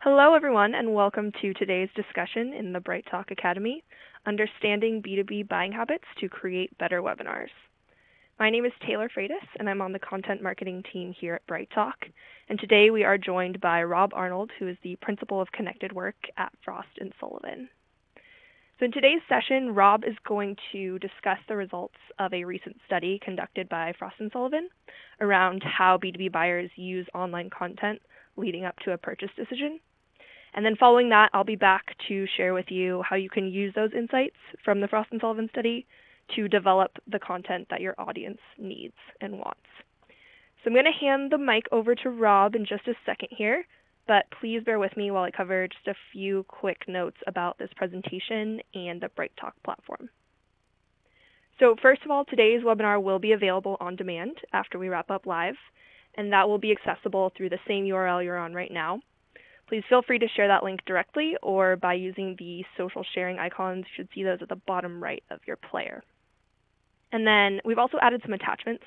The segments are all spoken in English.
Hello, everyone, and welcome to today's discussion in the BrightTALK Academy, Understanding B2B Buying Habits to Create Better Webinars. My name is Taylor Freitas, and I'm on the content marketing team here at BrightTALK. And today we are joined by Rob Arnold, who is the Principal of Connected Work at Frost Sullivan. So in today's session, Rob is going to discuss the results of a recent study conducted by Frost Sullivan around how B2B buyers use online content leading up to a purchase decision. And then following that, I'll be back to share with you how you can use those insights from the Frost & Sullivan study to develop the content that your audience needs and wants. So I'm going to hand the mic over to Rob in just a second here, but please bear with me while I cover just a few quick notes about this presentation and the BrightTALK platform. So first of all, today's webinar will be available on demand after we wrap up live, and that will be accessible through the same URL you're on right now. Please feel free to share that link directly or by using the social sharing icons. You should see those at the bottom right of your player. And then we've also added some attachments.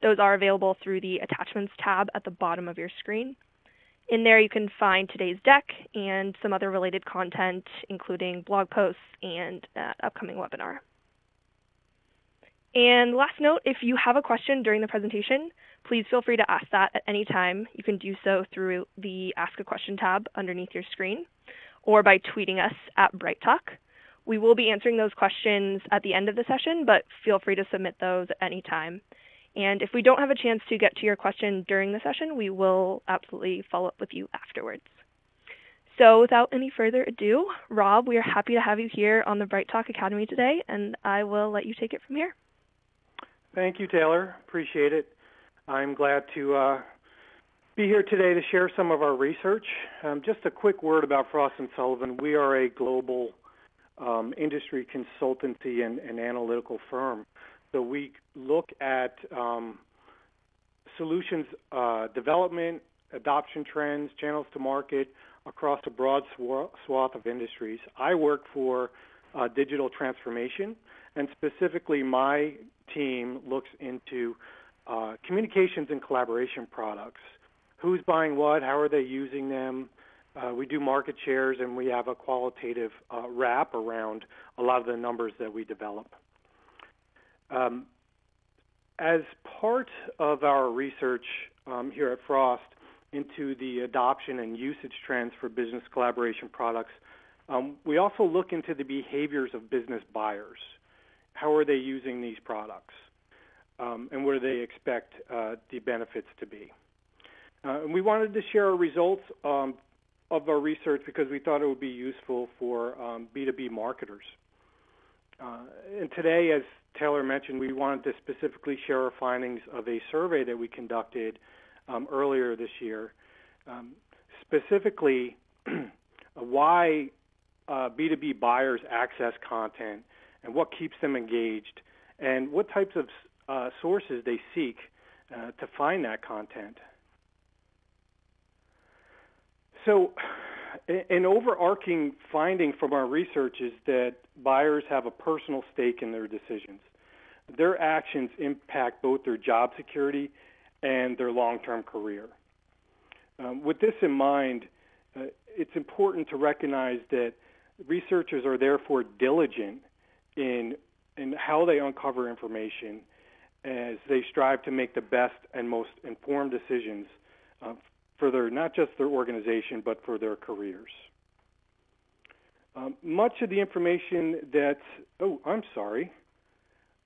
Those are available through the Attachments tab at the bottom of your screen. In there you can find today's deck and some other related content, including blog posts and an upcoming webinar. And last note, if you have a question during the presentation, please feel free to ask that at any time. You can do so through the Ask a Question tab underneath your screen or by tweeting us at BrightTALK. We will be answering those questions at the end of the session, but feel free to submit those at any time. And if we don't have a chance to get to your question during the session, we will absolutely follow up with you afterwards. So without any further ado, Rob, we are happy to have you here on the BrightTALK Academy today, and I will let you take it from here. Thank you, Taylor. Appreciate it. I'm glad to be here today to share some of our research. Just a quick word about Frost & Sullivan. We are a global industry consultancy and analytical firm. So we look at solutions development, adoption trends, channels to market across a broad swath of industries. I work for digital transformation, and specifically my team looks into communications and collaboration products. Who's buying what? How are they using them? We do market shares, and we have a qualitative wrap around a lot of the numbers that we develop. As part of our research here at Frost into the adoption and usage trends for business collaboration products, we also look into the behaviors of business buyers. How are they using these products? And what do they expect the benefits to be? And we wanted to share our results of our research because we thought it would be useful for B2B marketers. And today, as Taylor mentioned, we wanted to specifically share our findings of a survey that we conducted earlier this year, specifically why B2B buyers access content and what keeps them engaged and what types of sources they seek to find that content. So an overarching finding from our research is that buyers have a personal stake in their decisions. Their actions impact both their job security and their long-term career. With this in mind, it's important to recognize that researchers are therefore diligent in how they uncover information as they strive to make the best and most informed decisions for not just their organization, but for their careers. Much of the information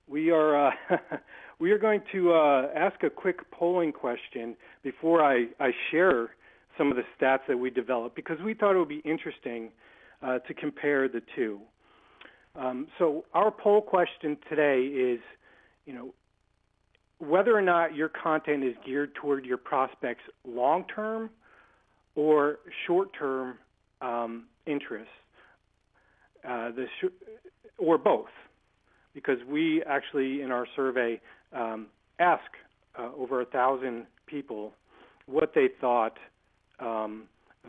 we are we are going to ask a quick polling question before I share some of the stats that we developed, because we thought it would be interesting to compare the two. So our poll question today is, whether or not your content is geared toward your prospects' long-term or short-term interests, or both, because we actually, in our survey, asked over 1,000 people what they thought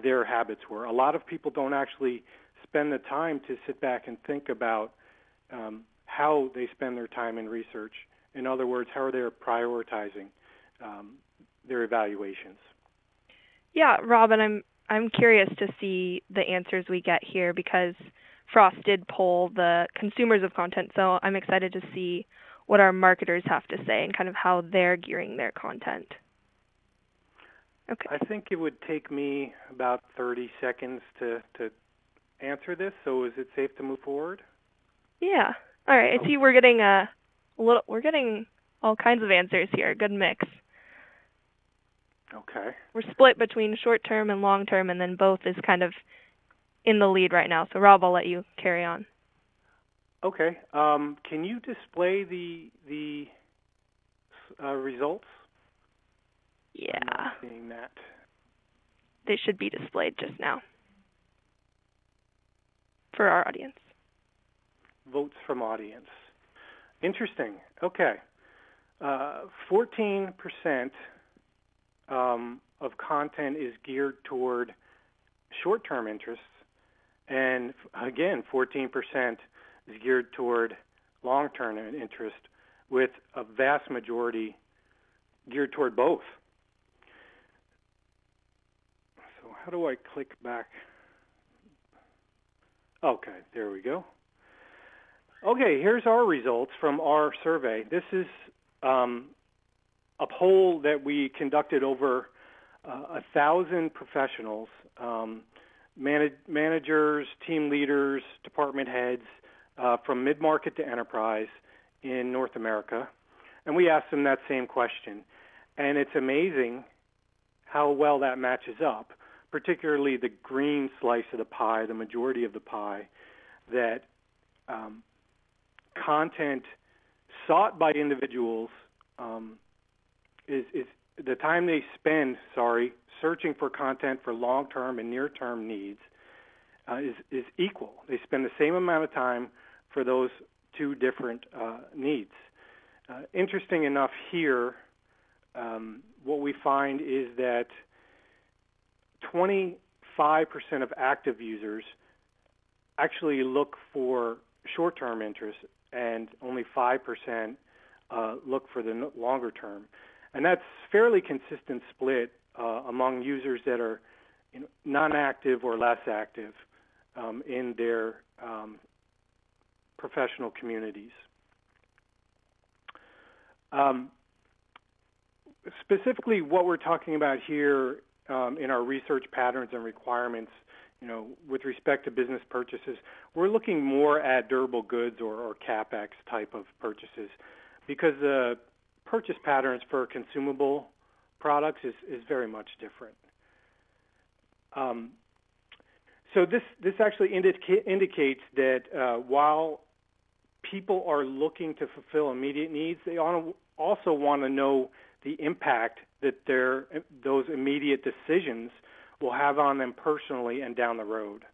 their habits were. A lot of people don't actually spend the time to sit back and think about how they spend their time in research. In other words, how are they prioritizing their evaluations? Yeah, Rob, and I'm I'm curious to see the answers we get here because Frost did poll the consumers of content, so I'm excited to see what our marketers have to say and kind of how they're gearing their content. Okay. I think it would take me about 30 seconds to answer this, so is it safe to move forward? Yeah. All right. I see we're getting we're getting all kinds of answers here. Good mix. Okay. We're split between short term and long term, and then both is kind of in the lead right now. So Rob, I'll let you carry on. Okay. Can you display the results? Yeah. I'm not seeing that. They should be displayed just now for our audience. Votes from audience. Interesting. Okay. 14% of content is geared toward short-term interests, and again, 14% is geared toward long-term interest, with a vast majority geared toward both. So how do I click back? Okay, there we go. Okay, here's our results from our survey. This is a poll that we conducted over 1,000 professionals, managers, team leaders, department heads from mid-market to enterprise in North America. And we asked them that same question. And it's amazing how well that matches up, particularly the green slice of the pie, the majority of the pie, that content sought by individuals is the time they spend, searching for content for long-term and near-term needs is equal. They spend the same amount of time for those two different needs. Interesting enough here, what we find is that 25% of active users actually look for short-term interests, and only 5% look for the longer term. And that's fairly consistent split among users that are non-active or less active in their professional communities. Specifically, what we're talking about here in our research patterns and requirements, with respect to business purchases, we're looking more at durable goods or CapEx type of purchases, because the purchase patterns for consumable products is very much different. So this actually indicates that while people are looking to fulfill immediate needs, they also want to know the impact that those immediate decisions will have on them personally and down the road.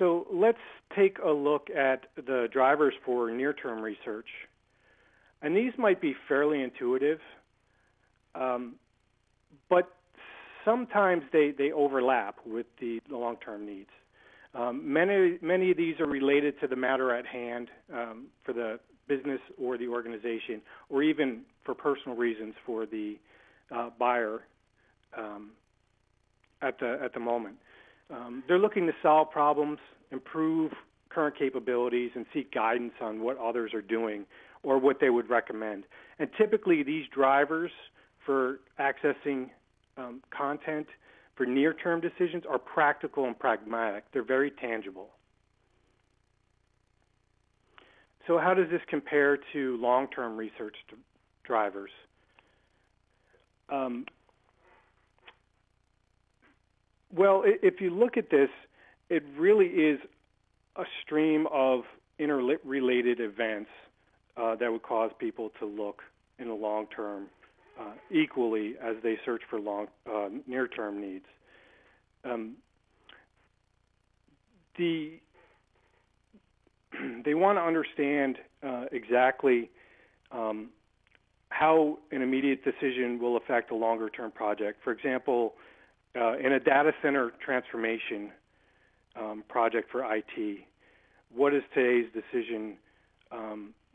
So let's take a look at the drivers for near-term research. And these might be fairly intuitive, but sometimes they overlap with the long-term needs. Many of these are related to the matter at hand for the business or the organization, or even for personal reasons for the buyer at the moment. They're looking to solve problems, improve current capabilities, and seek guidance on what others are doing or what they would recommend. And typically these drivers for accessing content for near-term decisions are practical and pragmatic. They're very tangible. So how does this compare to long-term research drivers? Well, if you look at this, it really is a stream of interrelated events that would cause people to look in the long term equally as they search for near-term needs. They want to understand exactly how an immediate decision will affect a longer-term project. For example, in a data center transformation project for IT, what is today's decision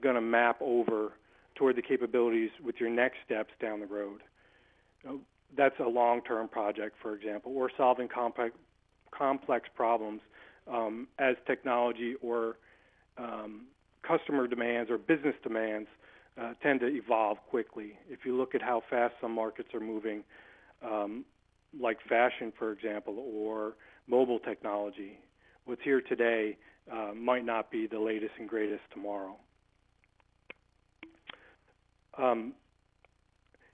going to map over toward the capabilities with your next steps down the road? that's a long-term project, for example, or solving complex problems as technology or customer demands or business demands tend to evolve quickly. If you look at how fast some markets are moving, like fashion, for example, or mobile technology, what's here today might not be the latest and greatest tomorrow.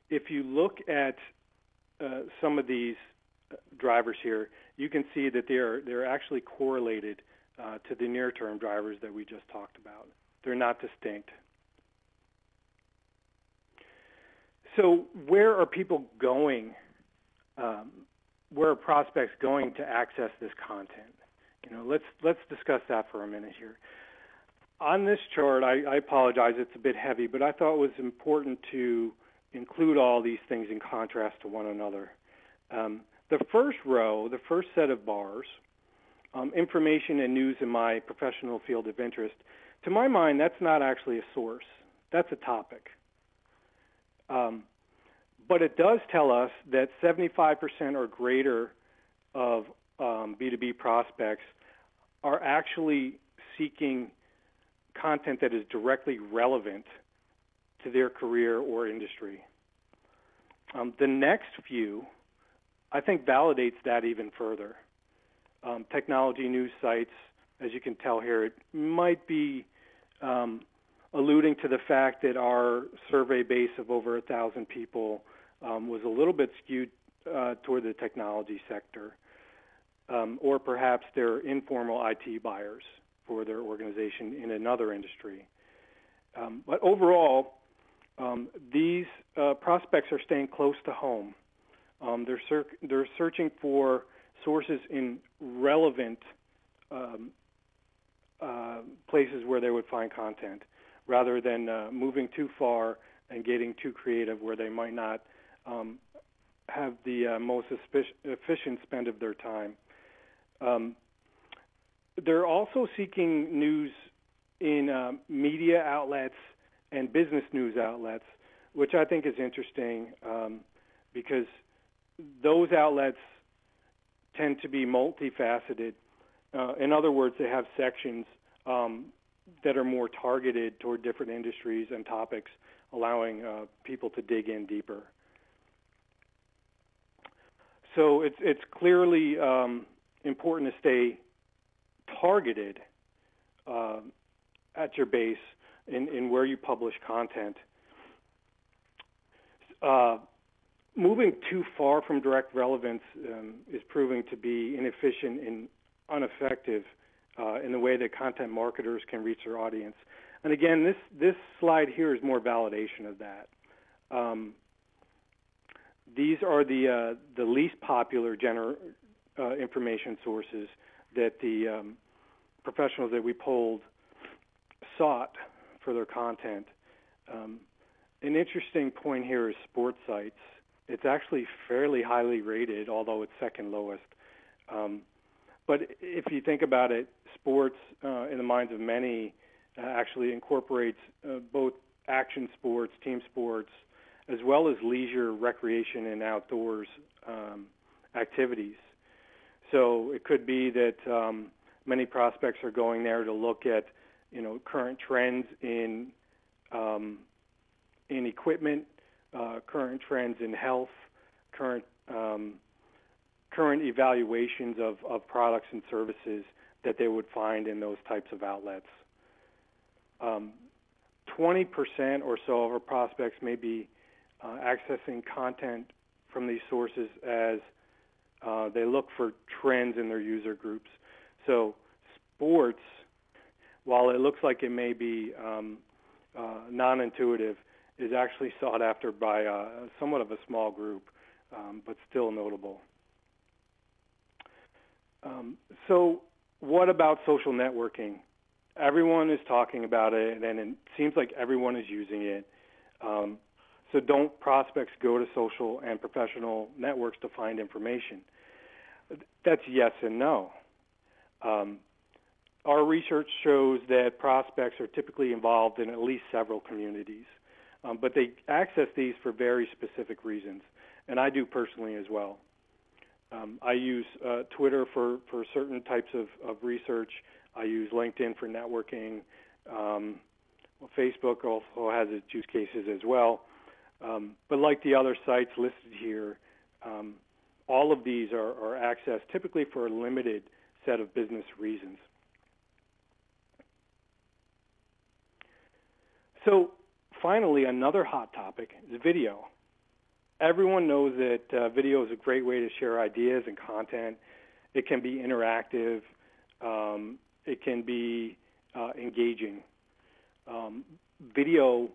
If you look at some of these drivers here, you can see that they're actually correlated to the near-term drivers that we just talked about. They're not distinct. So where are people going? Where are prospects going to access this content? Let's discuss that for a minute here. On this chart, I apologize, it's a bit heavy, but I thought it was important to include all these things in contrast to one another. The first row, the first set of bars, information and news in my professional field of interest, to my mind, that's not actually a source. That's a topic. But it does tell us that 75% or greater of B2B prospects are actually seeking content that is directly relevant to their career or industry. The next few, I think, validates that even further. Technology news sites, as you can tell here, it might be alluding to the fact that our survey base of over 1,000 people was a little bit skewed toward the technology sector, or perhaps they're informal IT buyers for their organization in another industry. But overall, these prospects are staying close to home. They're searching for sources in relevant places where they would find content, rather than moving too far and getting too creative where they might not have the most efficient spend of their time. They're also seeking news in media outlets and business news outlets, which I think is interesting because those outlets tend to be multifaceted. In other words, they have sections that are more targeted toward different industries and topics, allowing people to dig in deeper. So it's clearly important to stay targeted at your base in where you publish content. Moving too far from direct relevance is proving to be inefficient and ineffective in the way that content marketers can reach their audience. And again, this slide here is more validation of that. These are the least popular information sources that the professionals that we polled sought for their content. An interesting point here is sports sites. It's actually fairly highly rated, although it's second lowest. But if you think about it, sports, in the minds of many, actually incorporates both action sports, team sports, as well as leisure, recreation, and outdoors activities. So it could be that many prospects are going there to look at, current trends in equipment, current trends in health, current evaluations of products and services that they would find in those types of outlets. 20% or so of our prospects may be accessing content from these sources as they look for trends in their user groups. So sports, while it looks like it may be non-intuitive, is actually sought after by somewhat of a small group, but still notable. So what about social networking? Everyone is talking about it, and it seems like everyone is using it. So don't prospects go to social and professional networks to find information? That's yes and no. Our research shows that prospects are typically involved in at least several communities, but they access these for very specific reasons. and I do personally as well. I use Twitter for certain types of research. I use LinkedIn for networking. Facebook also has its use cases as well. But like the other sites listed here, all of these are accessed typically for a limited set of business reasons. So finally, another hot topic is video. Everyone knows that video is a great way to share ideas and content. It can be interactive. It can be engaging. Video,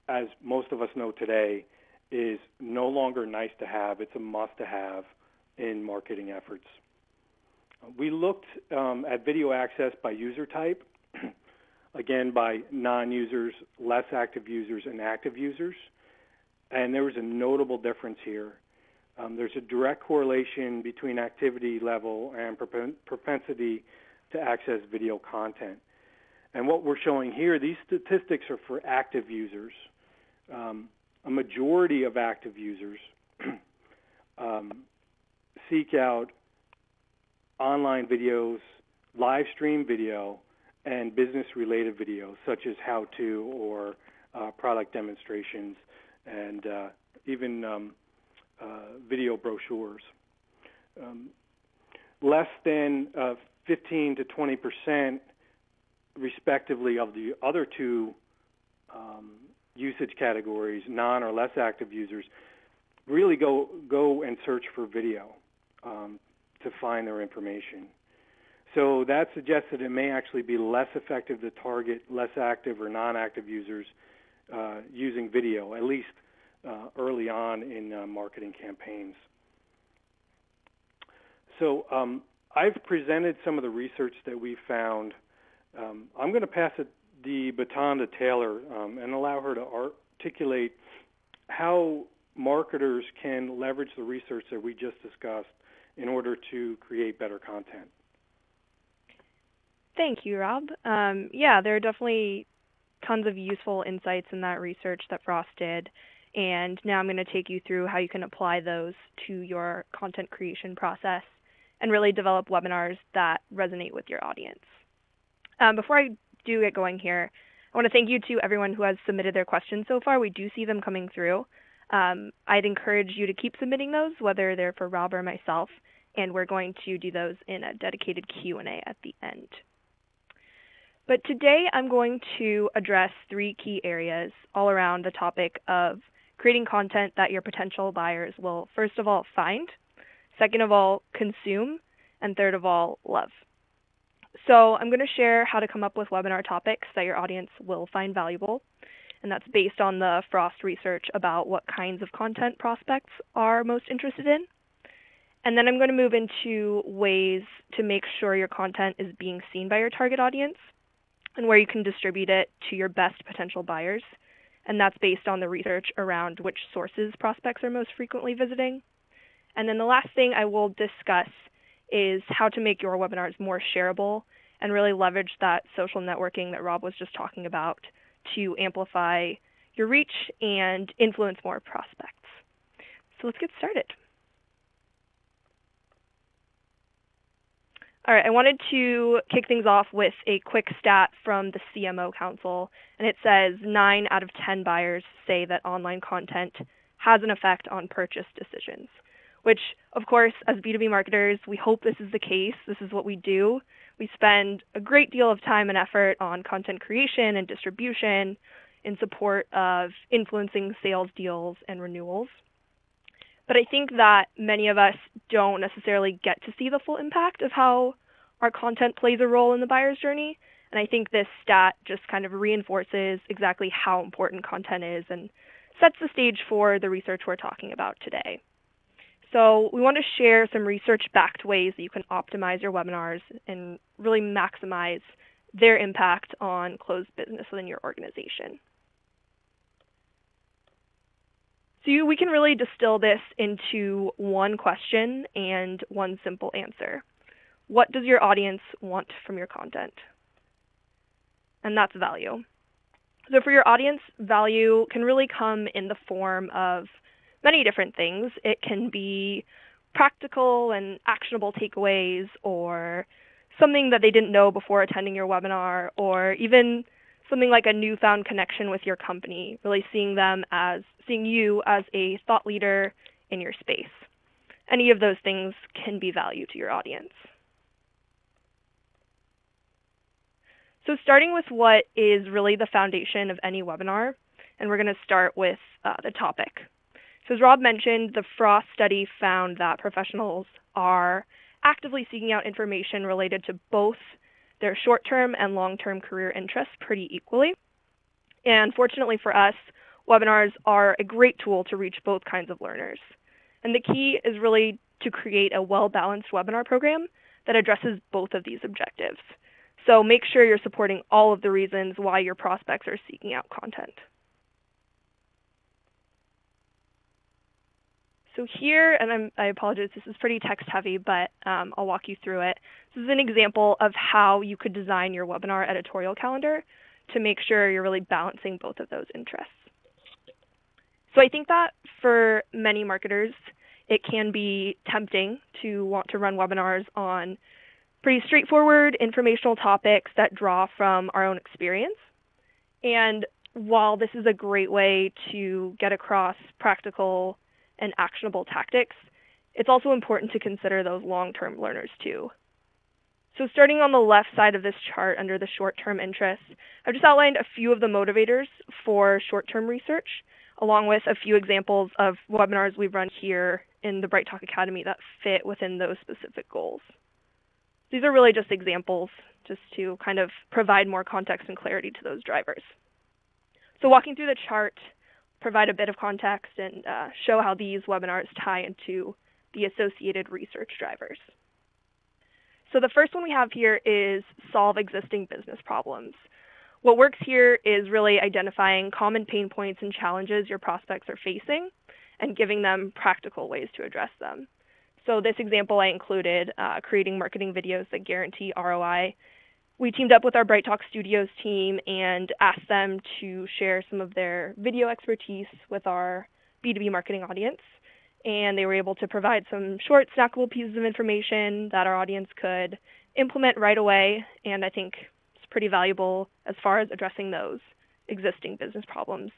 as most of us know today, is no longer nice to have. It's a must-to-have in marketing efforts. We looked at video access by user type, again by non-users, less active users, and active users. And there was a notable difference here. There's a direct correlation between activity level and propensity to access video content. And what we're showing here, these statistics are for active users. A majority of active users seek out online videos, live stream video, and business-related videos, such as how-to or product demonstrations, and even video brochures. Less than 15 to 20%, respectively, of the other two usage categories, non or less active users, really go and search for video to find their information. So that suggests that it may actually be less effective to target less active or non-active users using video, at least early on in marketing campaigns. So I've presented some of the research that we found. I'm going to pass the baton to Taylor and allow her to articulate how marketers can leverage the research that we just discussed in order to create better content. Thank you, Rob. Yeah, there are definitely tons of useful insights in that research that Frost did, and now I'm going to take you through how you can apply those to your content creation process and really develop webinars that resonate with your audience. Before I do get going here, I want to thank you to everyone who has submitted their questions so far. We do see them coming through. I'd encourage you to keep submitting those, whether they're for Rob or myself, and we're going to do those in a dedicated Q&A at the end. But today I'm going to address 3 key areas all around the topic of creating content that your potential buyers will, first of all, find, second of all, consume, and third of all, love. So I'm going to share how to come up with webinar topics that your audience will find valuable, and that's based on the Frost research about what kinds of content prospects are most interested in. And then I'm going to move into ways to make sure your content is being seen by your target audience and where you can distribute it to your best potential buyers. And that's based on the research around which sources prospects are most frequently visiting. And then the last thing I will discuss is how to make your webinars more shareable and really leverage that social networking that Rob was just talking about to amplify your reach and influence more prospects. So let's get started. All right, I wanted to kick things off with a quick stat from the CMO Council, and it says 9 out of 10 buyers say that online content has an effect on purchase decisions, which, of course, as B2B marketers, we hope this is the case. This is what we do. We spend a great deal of time and effort on content creation and distribution in support of influencing sales deals and renewals. But I think that many of us don't necessarily get to see the full impact of how our content plays a role in the buyer's journey. And I think this stat just kind of reinforces exactly how important content is and sets the stage for the research we're talking about today. So we want to share some research-backed ways that you can optimize your webinars and really maximize their impact on closed business within your organization. So we can really distill this into one question and one simple answer. What does your audience want from your content? And that's value. So for your audience, value can really come in the form of many different things. It can be practical and actionable takeaways, or something that they didn't know before attending your webinar, or even something like a newfound connection with your company, really seeing you as a thought leader in your space. Any of those things can be value to your audience. So starting with what is really the foundation of any webinar, and we're going to start with the topic. So as Rob mentioned, the Frost study found that professionals are actively seeking out information related to both their short-term and long-term career interests pretty equally. And fortunately for us, webinars are a great tool to reach both kinds of learners. And the key is really to create a well-balanced webinar program that addresses both of these objectives. So make sure you're supporting all of the reasons why your prospects are seeking out content. So here, and I apologize, this is pretty text heavy, but I'll walk you through it. This is an example of how you could design your webinar editorial calendar to make sure you're really balancing both of those interests. So I think that for many marketers, it can be tempting to want to run webinars on pretty straightforward informational topics that draw from our own experience. And while this is a great way to get across practical and actionable tactics, it's also important to consider those long-term learners too. So starting on the left side of this chart under the short-term interests, I've just outlined a few of the motivators for short-term research, along with a few examples of webinars we've run here in the BrightTALK Academy that fit within those specific goals. These are really just examples, just to kind of provide more context and clarity to those drivers. So walking through the chart, provide a bit of context and show how these webinars tie into the associated research drivers. So the first one we have here is solve existing business problems. What works here is really identifying common pain points and challenges your prospects are facing and giving them practical ways to address them. So this example I included, creating marketing videos that guarantee ROI. We teamed up with our BrightTALK Studios team and asked them to share some of their video expertise with our B2B marketing audience. And they were able to provide some short, snackable pieces of information that our audience could implement right away. And I think it's pretty valuable as far as addressing those existing business problems.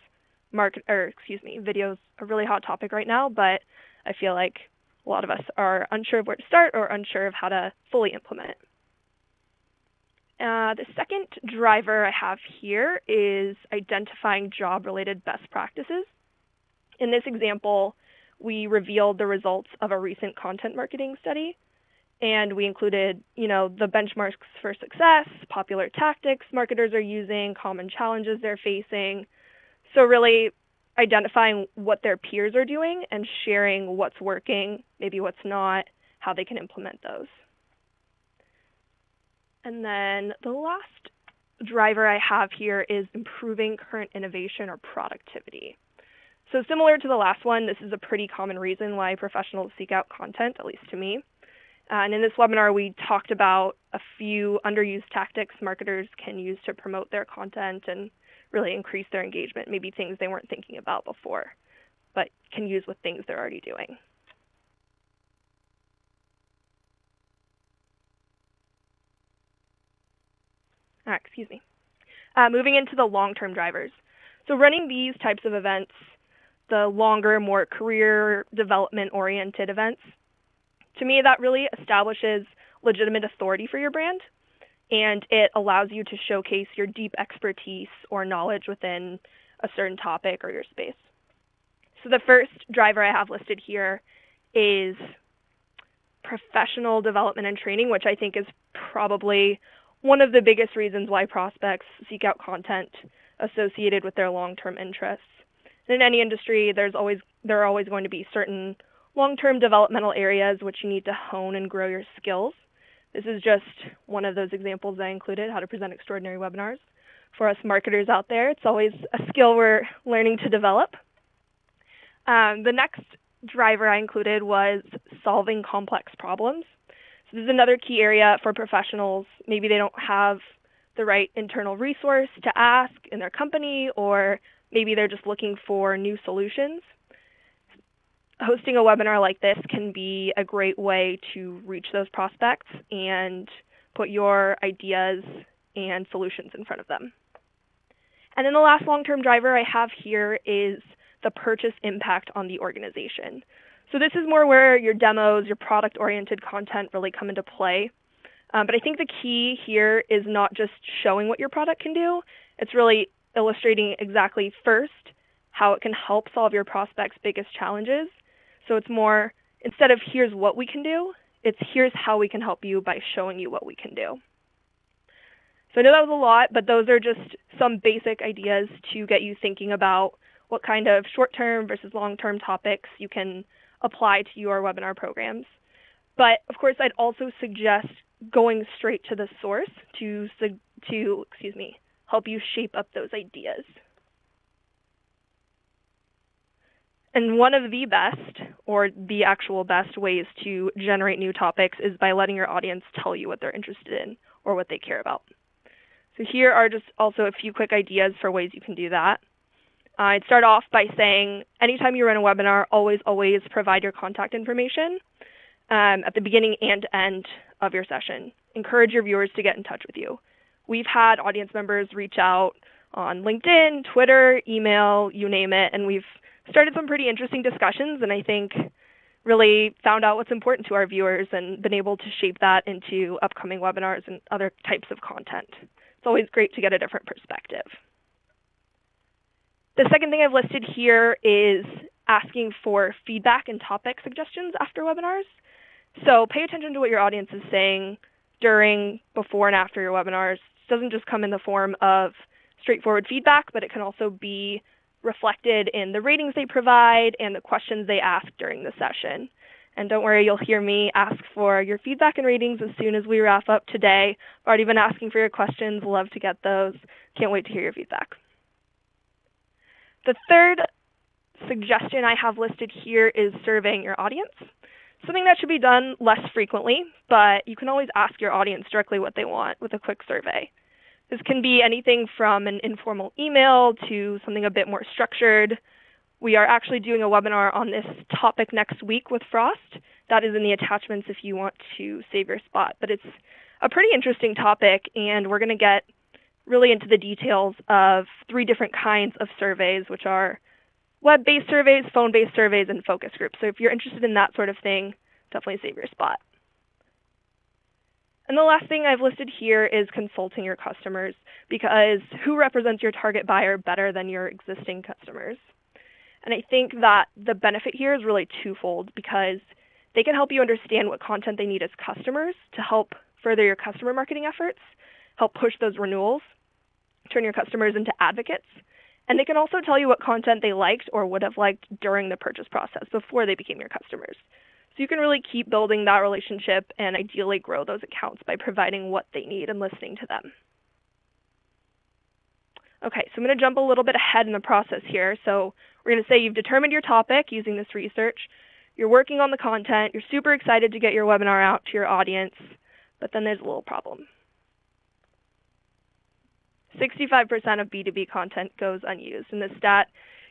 Video's a really hot topic right now, but I feel like a lot of us are unsure of where to start or unsure of how to fully implement it. The second driver I have here is identifying job-related best practices. In this example, we revealed the results of a recent content marketing study, and we included, the benchmarks for success, popular tactics marketers are using, common challenges they're facing. So really identifying what their peers are doing and sharing what's working, maybe what's not, how they can implement those. And then the last driver I have here is improving current innovation or productivity. So similar to the last one, this is a pretty common reason why professionals seek out content, at least to me. And in this webinar, we talked about a few underused tactics marketers can use to promote their content and really increase their engagement, maybe things they weren't thinking about before, but can use with things they're already doing. Moving into the long-term drivers. So running these types of events, the longer, more career development-oriented events, to me that really establishes legitimate authority for your brand, and it allows you to showcase your deep expertise or knowledge within a certain topic or your space. So the first driver I have listed here is professional development and training, which I think is probably one of the biggest reasons why prospects seek out content associated with their long-term interests. And in any industry, there are always going to be certain long-term developmental areas which you need to hone and grow your skills. This is just one of those examples I included, how to present extraordinary webinars. For us marketers out there, it's always a skill we're learning to develop. The next driver I included was solving complex problems. So this is another key area for professionals. Maybe they don't have the right internal resource to ask in their company, or maybe they're just looking for new solutions. hosting a webinar like this can be a great way to reach those prospects and put your ideas and solutions in front of them. And then the last long-term driver I have here is the purchase impact on the organization. So this is more where your demos, your product-oriented content really come into play. But I think the key here is not just showing what your product can do, it's really illustrating exactly first how it can help solve your prospects' biggest challenges. So it's more, instead of here's what we can do, it's here's how we can help you by showing you what we can do. So I know that was a lot, but those are just some basic ideas to get you thinking about what kind of short-term versus long-term topics you can apply to your webinar programs. But of course, I'd also suggest going straight to the source to help you shape up those ideas. And one of the best, or the actual best ways to generate new topics is by letting your audience tell you what they're interested in or what they care about. So here are just also a few quick ideas for ways you can do that. I'd start off by saying, anytime you run a webinar, always provide your contact information at the beginning and end of your session. Encourage your viewers to get in touch with you. We've had audience members reach out on LinkedIn, Twitter, email, you name it, and we've started some pretty interesting discussions, and I think really found out what's important to our viewers and been able to shape that into upcoming webinars and other types of content. It's always great to get a different perspective. The second thing I've listed here is asking for feedback and topic suggestions after webinars. So pay attention to what your audience is saying during, before, and after your webinars. It doesn't just come in the form of straightforward feedback, but it can also be reflected in the ratings they provide and the questions they ask during the session. And don't worry, you'll hear me ask for your feedback and ratings as soon as we wrap up today. I've already been asking for your questions. Love to get those. Can't wait to hear your feedback. The third suggestion I have listed here is surveying your audience. Something that should be done less frequently, but you can always ask your audience directly what they want with a quick survey. This can be anything from an informal email to something a bit more structured. We are actually doing a webinar on this topic next week with Frost. That is in the attachments if you want to save your spot. But it's a pretty interesting topic, and we're going to get really into the details of 3 different kinds of surveys, which are web-based surveys, phone-based surveys, and focus groups. So if you're interested in that sort of thing, definitely save your spot. And the last thing I've listed here is consulting your customers, because who represents your target buyer better than your existing customers? And I think that the benefit here is really twofold, because they can help you understand what content they need as customers to help further your customer marketing efforts, help push those renewals, turn your customers into advocates, and they can also tell you what content they liked or would have liked during the purchase process before they became your customers. So you can really keep building that relationship and ideally grow those accounts by providing what they need and listening to them. Okay, so I'm going to jump a little bit ahead in the process here. So we're going to say you've determined your topic using this research. You're working on the content. You're super excited to get your webinar out to your audience, but then there's a little problem. 65% of B2B content goes unused. And this stat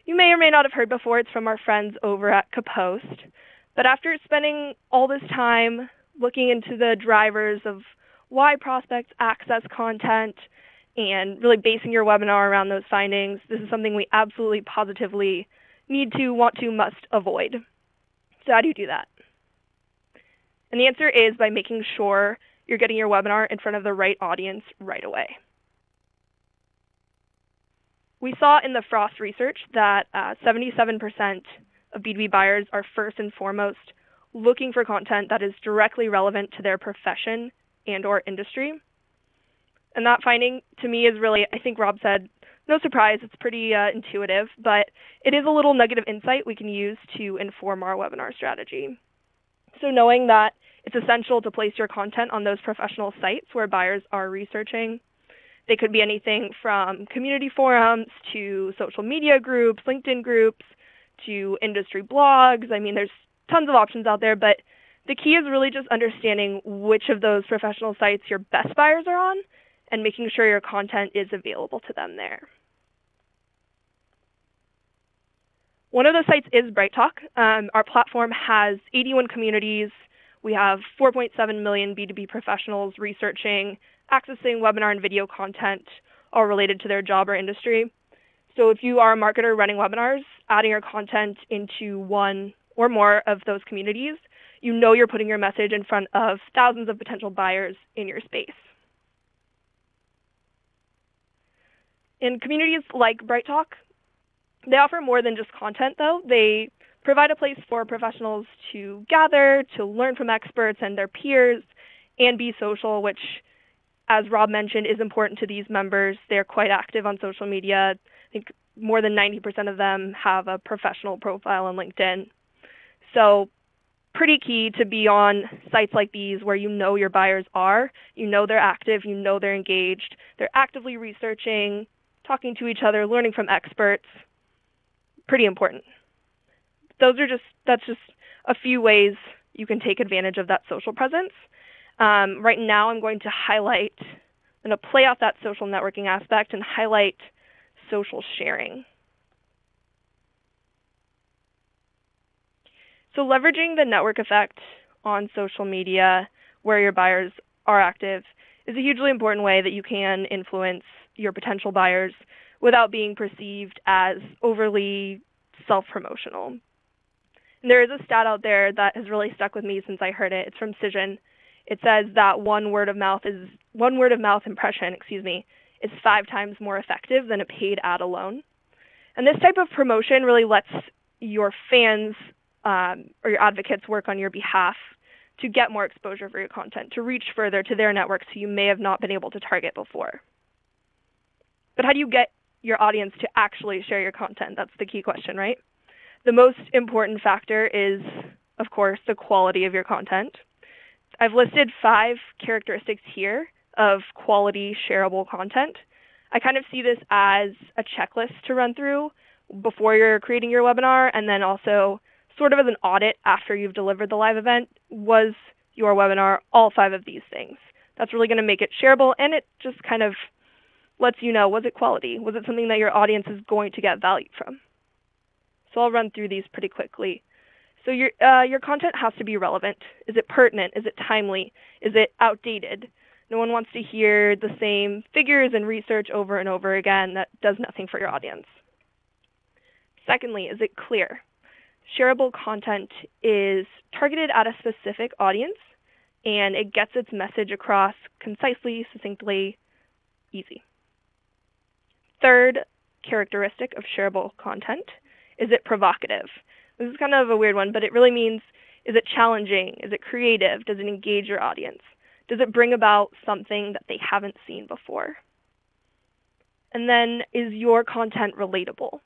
you may or may not have heard before. It's from our friends over at Kapost. But after spending all this time looking into the drivers of why prospects access content and really basing your webinar around those findings, this is something we absolutely positively need to, want to, must avoid. So how do you do that? And the answer is by making sure you're getting your webinar in front of the right audience right away. We saw in the Frost research that 77% of B2B buyers are first and foremost looking for content that is directly relevant to their profession and or industry. And that finding to me is really, I think Rob said, no surprise, it's pretty intuitive, but it is a little nugget of insight we can use to inform our webinar strategy. So knowing that it's essential to place your content on those professional sites where buyers are researching. They could be anything from community forums to social media groups, LinkedIn groups, to industry blogs. I mean, there's tons of options out there, but the key is really just understanding which of those professional sites your best buyers are on and making sure your content is available to them there. One of those sites is BrightTALK. Our platform has 81 communities. We have 4.7 million B2B professionals researching, accessing webinar and video content, all related to their job or industry. So if you are a marketer running webinars, adding your content into one or more of those communities, you know you're putting your message in front of thousands of potential buyers in your space. In communities like BrightTALK, they offer more than just content, though. They provide a place for professionals to gather, to learn from experts and their peers, and be social, which, as Rob mentioned, is important to these members. They're quite active on social media. I think more than 90% of them have a professional profile on LinkedIn. So pretty key to be on sites like these where you know your buyers are, you know they're active, you know they're engaged, they're actively researching, talking to each other, learning from experts. Pretty important. That's just a few ways you can take advantage of that social presence. Right now I'm going to play off that social networking aspect and highlight social sharing. So leveraging the network effect on social media where your buyers are active is a hugely important way that you can influence your potential buyers without being perceived as overly self-promotional. And there is a stat out there that has really stuck with me since I heard it. It's from Cision. It says that one word of mouth impression, is 5 times more effective than a paid ad alone. And this type of promotion really lets your fans or your advocates work on your behalf to get more exposure for your content, to reach further to their networks who you may have not been able to target before. But how do you get your audience to actually share your content? That's the key question, right? The most important factor is, of course, the quality of your content. I've listed 5 characteristics here of quality shareable content. I kind of see this as a checklist to run through before you're creating your webinar, and then also sort of as an audit after you've delivered the live event. Was your webinar all 5 of these things? That's really going to make it shareable, and it just kind of lets you know, was it quality? Was it something that your audience is going to get value from? So I'll run through these pretty quickly. So your content has to be relevant. Is it pertinent? Is it timely? Is it outdated? No one wants to hear the same figures and research over and over again. That does nothing for your audience. Secondly, is it clear? Shareable content is targeted at a specific audience, and it gets its message across concisely, succinctly, easy. Third characteristic of shareable content, is it provocative? This is kind of a weird one, but it really means, is it challenging? Is it creative? Does it engage your audience? Does it bring about something that they haven't seen before? And then, is your content relatable?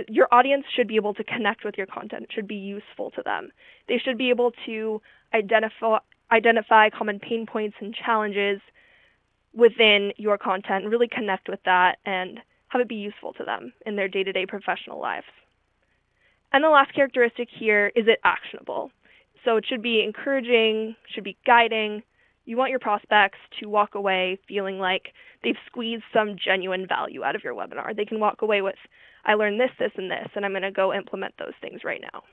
Your audience should be able to connect with your content. It should be useful to them. They should be able to identify common pain points and challenges within your content and really connect with that and have it be useful to them in their day-to-day professional lives. And the last characteristic here, is it actionable? So it should be encouraging, should be guiding. You want your prospects to walk away feeling like they've squeezed some genuine value out of your webinar. They can walk away with, I learned this, this, and this, and I'm going to go implement those things right now.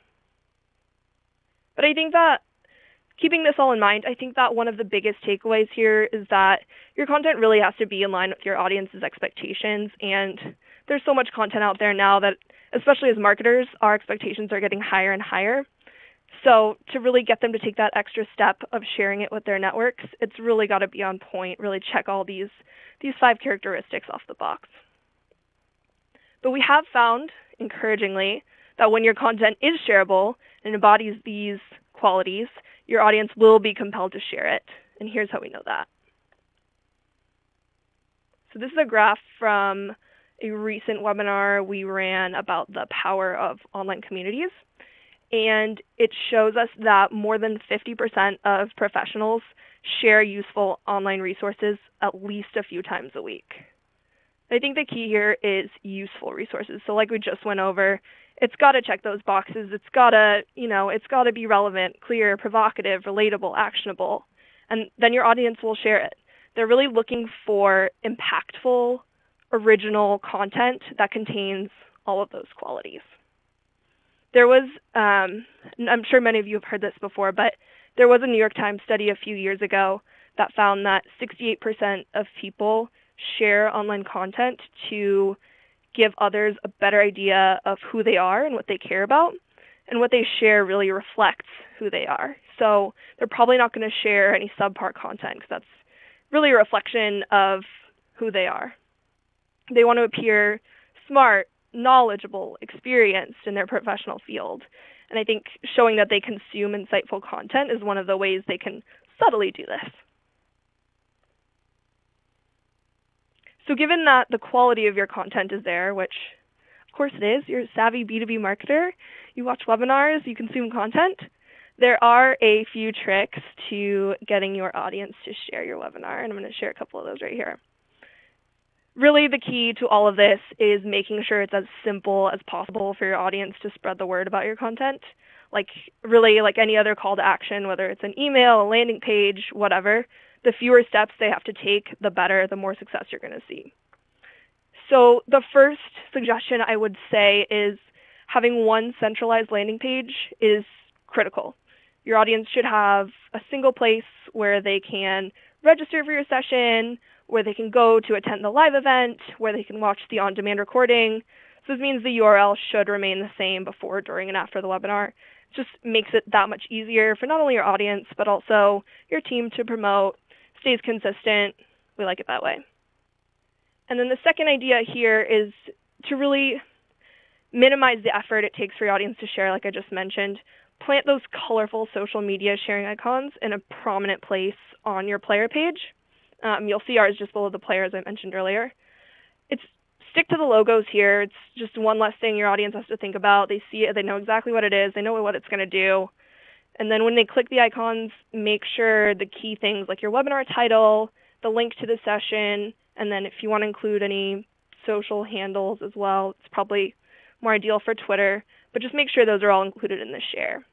But I think that keeping this all in mind, I think that one of the biggest takeaways here is that your content really has to be in line with your audience's expectations. And there's so much content out there now that, especially as marketers, our expectations are getting higher and higher. So to really get them to take that extra step of sharing it with their networks, it's really got to be on point, really check all these 5 characteristics off the box. But we have found, encouragingly, that when your content is shareable and embodies these qualities, your audience will be compelled to share it. And here's how we know that. So this is a graph from a recent webinar we ran about the power of online communities. And it shows us that more than 50% of professionals share useful online resources at least a few times a week. I think the key here is useful resources. So like we just went over, it's got to check those boxes. It's got to be relevant, clear, provocative, relatable, actionable. And then your audience will share it. They're really looking for impactful, original content that contains all of those qualities. There was, I'm sure many of you have heard this before, but there was a New York Times study a few years ago that found that 68% of people share online content to give others a better idea of who they are and what they care about. And what they share really reflects who they are. So they're probably not going to share any subpar content because that's really a reflection of who they are. They want to appear smart, knowledgeable, experienced in their professional field. And I think showing that they consume insightful content is one of the ways they can subtly do this. So given that the quality of your content is there, which of course it is, you're a savvy B2B marketer, you watch webinars, you consume content, there are a few tricks to getting your audience to share your webinar, and I'm going to share a couple of those right here. Really, the key to all of this is making sure it's as simple as possible for your audience to spread the word about your content. Like any other call to action, whether it's an email, a landing page, whatever, the fewer steps they have to take, the better, the more success you're going to see. So the first suggestion I would say is having one centralized landing page is critical. Your audience should have a single place where they can register for your session, where they can go to attend the live event, where they can watch the on-demand recording. So this means the URL should remain the same before, during, and after the webinar. It just makes it that much easier for not only your audience, but also your team to promote, stays consistent. We like it that way. And then the second idea here is to really minimize the effort it takes for your audience to share, like I just mentioned. Plant those colorful social media sharing icons in a prominent place on your player page. You'll see ours just below the player, as I mentioned earlier. Stick to the logos here. It's just one less thing your audience has to think about. They see it, they know exactly what it is, they know what it's going to do. And then when they click the icons, make sure the key things like your webinar title, the link to the session, and then if you want to include any social handles as well, it's probably more ideal for Twitter, but just make sure those are all included in the share.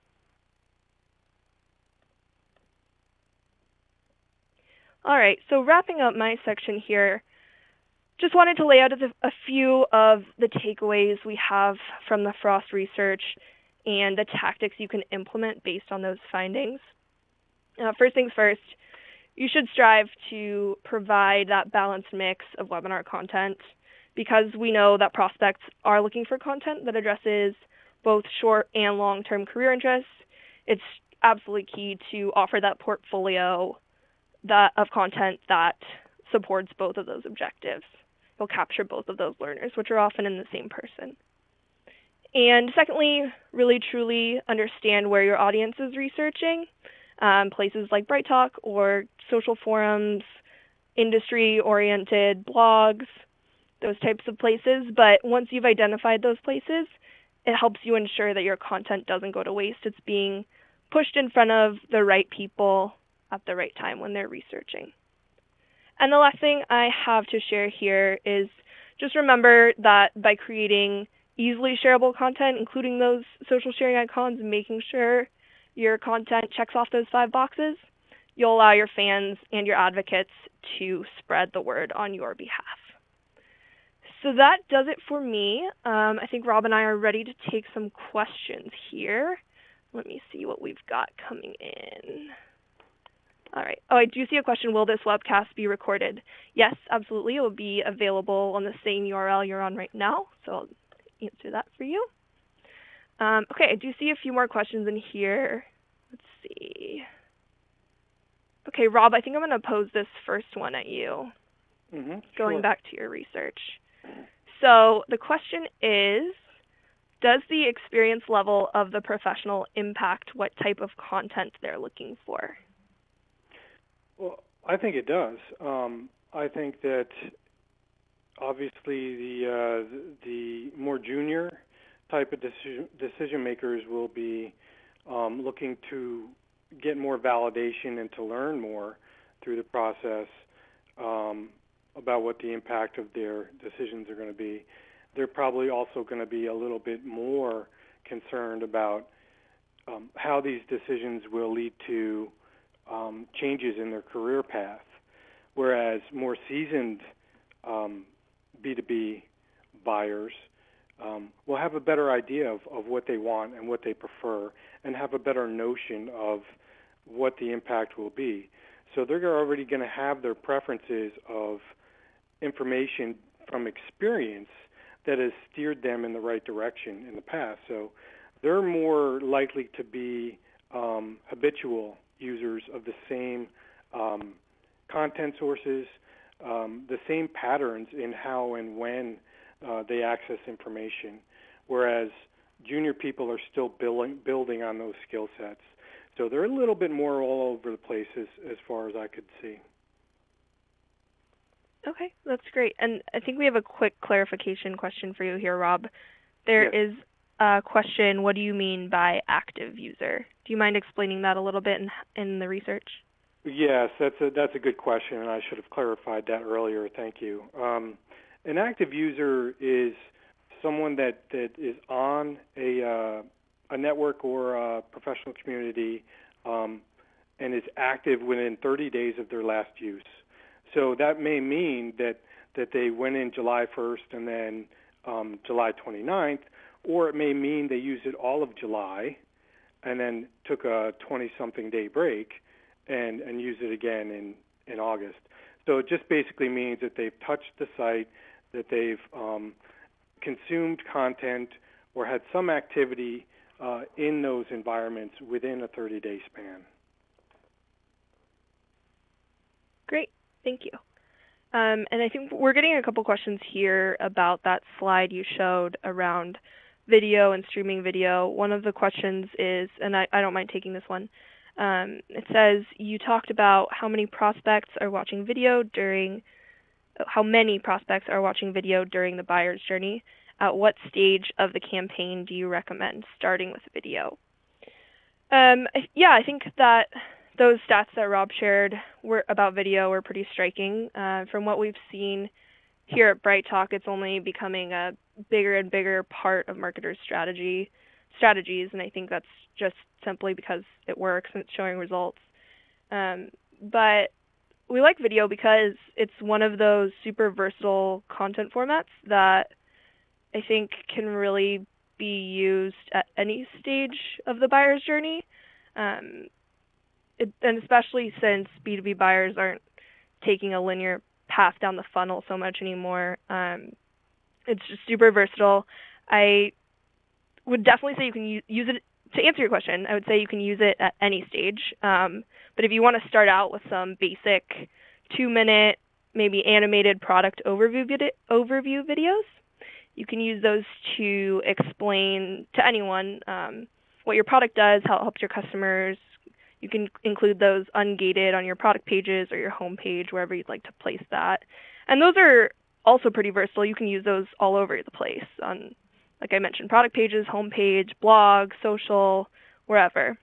All right, so wrapping up my section here, just wanted to lay out a few of the takeaways we have from the Frost research and the tactics you can implement based on those findings. First things first, you should strive to provide that balanced mix of webinar content because we know that prospects are looking for content that addresses both short and long-term career interests. It's absolutely key to offer that portfolio of content that supports both of those objectives. You'll capture both of those learners, which are often in the same person. And secondly, really truly understand where your audience is researching, places like BrightTALK or social forums, industry-oriented blogs, those types of places. But once you've identified those places, it helps you ensure that your content doesn't go to waste. It's being pushed in front of the right people at the right time when they're researching. And the last thing I have to share here is just remember that by creating easily shareable content, including those social sharing icons, and making sure your content checks off those 5 boxes, you'll allow your fans and your advocates to spread the word on your behalf. So that does it for me. I think Rob and I are ready to take some questions here. Let me see what we've got coming in. All right. Oh, I do see a question. Will this webcast be recorded? Yes, absolutely. It will be available on the same URL you're on right now. So I'll answer that for you. Okay, I do see a few more questions in here. Let's see. Okay, Rob, I think I'm going to pose this first one at you, going back to your research. So the question is, does the experience level of the professional impact what type of content they're looking for? Well, I think it does. I think that obviously the more junior type of decision makers will be looking to get more validation and to learn more through the process about what the impact of their decisions are going to be. They're probably also going to be a little bit more concerned about how these decisions will lead to changes in their career path, whereas more seasoned B2B buyers will have a better idea of what they want and what they prefer, and have a better notion of what the impact will be. So they're already going to have their preferences of information from experience that has steered them in the right direction in the past. So they're more likely to be habitual users of the same content sources, the same patterns in how and when they access information, whereas junior people are still building on those skill sets. So they're a little bit more all over the place as far as I could see. Okay, that's great. And I think we have a quick clarification question for you here, Rob. There is a question, what do you mean by active user? Do you mind explaining that a little bit in the research? Yes, that's a good question, and I should have clarified that earlier. Thank you. An active user is someone that is on a network or a professional community and is active within 30 days of their last use. So that may mean that they went in July 1st and then July 29th, or it may mean they used it all of July and then took a 20-something day break and used it again in August. So it just basically means that they've touched the site, that they've consumed content or had some activity in those environments within a 30-day span. Great, thank you. And I think we're getting a couple questions here about that slide you showed around video and streaming video. One of the questions is, and I don't mind taking this one, it says, you talked about how many prospects are watching video during the buyer's journey. At what stage of the campaign do you recommend starting with video? I think that those stats that Rob shared about video were pretty striking. From what we've seen here at BrightTALK, it's only becoming a bigger and bigger part of marketers' strategies, and I think that's just simply because it works and it's showing results. But we like video because it's one of those super versatile content formats that I think can really be used at any stage of the buyer's journey. And especially since B2B buyers aren't taking a linear path down the funnel so much anymore. It's just super versatile. I would definitely say you can use it. To answer your question, I would say you can use it at any stage. But if you want to start out with some basic 2-minute, maybe animated product overview videos, you can use those to explain to anyone what your product does, how it helps your customers. You can include those ungated on your product pages or your home page, wherever you'd like to place that. And those are also pretty versatile. You can use those all over the place on, like I mentioned, product pages, home page, blog, social, wherever.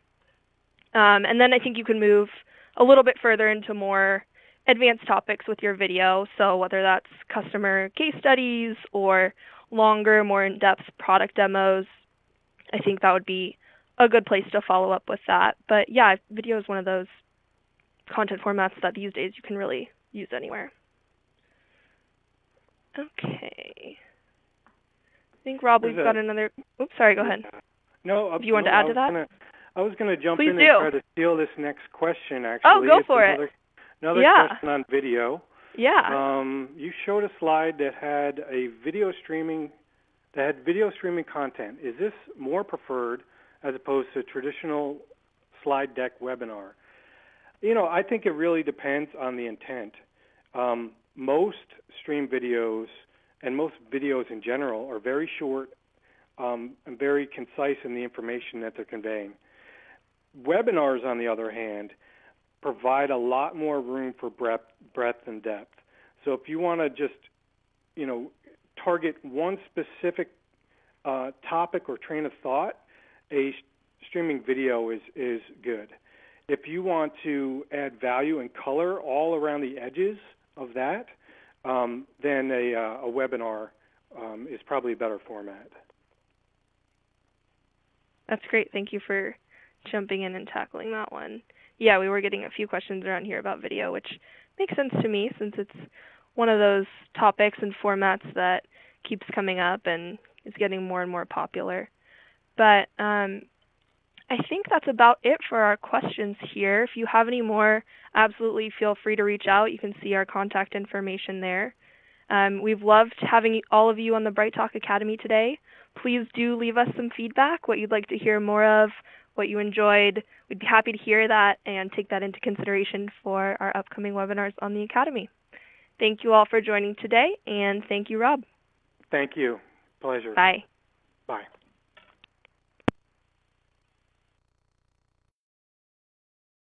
And then I think you can move a little bit further into more advanced topics with your video. So whether that's customer case studies or longer, more in-depth product demos, I think that would be a good place to follow up with that. But yeah, video is one of those content formats that these days you can really use anywhere. Okay. I think, Rob, we've got another... Oops, sorry, go ahead. No, you wanted to add to that? I was going to jump Please in do. and try to steal this next question, actually. Oh, go for it. Another question on video. Yeah. You showed a slide that had video streaming content. Is this more preferred as opposed to traditional slide deck webinar? I think it really depends on the intent. Most stream videos and most videos in general are very short and very concise in the information that they're conveying. Webinars, on the other hand, provide a lot more room for breadth and depth. So if you want to just, target one specific topic or train of thought, a streaming video is good. If you want to add value and color all around the edges of that, then a webinar is probably a better format. That's great. Thank you for jumping in and tackling that one. Yeah, we were getting a few questions around here about video, which makes sense to me since it's one of those topics and formats that keeps coming up and is getting more and more popular. But I think that's about it for our questions here. If you have any more, absolutely feel free to reach out. You can see our contact information there. We've loved having all of you on the BrightTALK Academy today. Please do leave us some feedback, what you'd like to hear more of, what you enjoyed. We'd be happy to hear that and take that into consideration for our upcoming webinars on the Academy. Thank you all for joining today, and thank you, Rob. Thank you. Pleasure. Bye. Bye.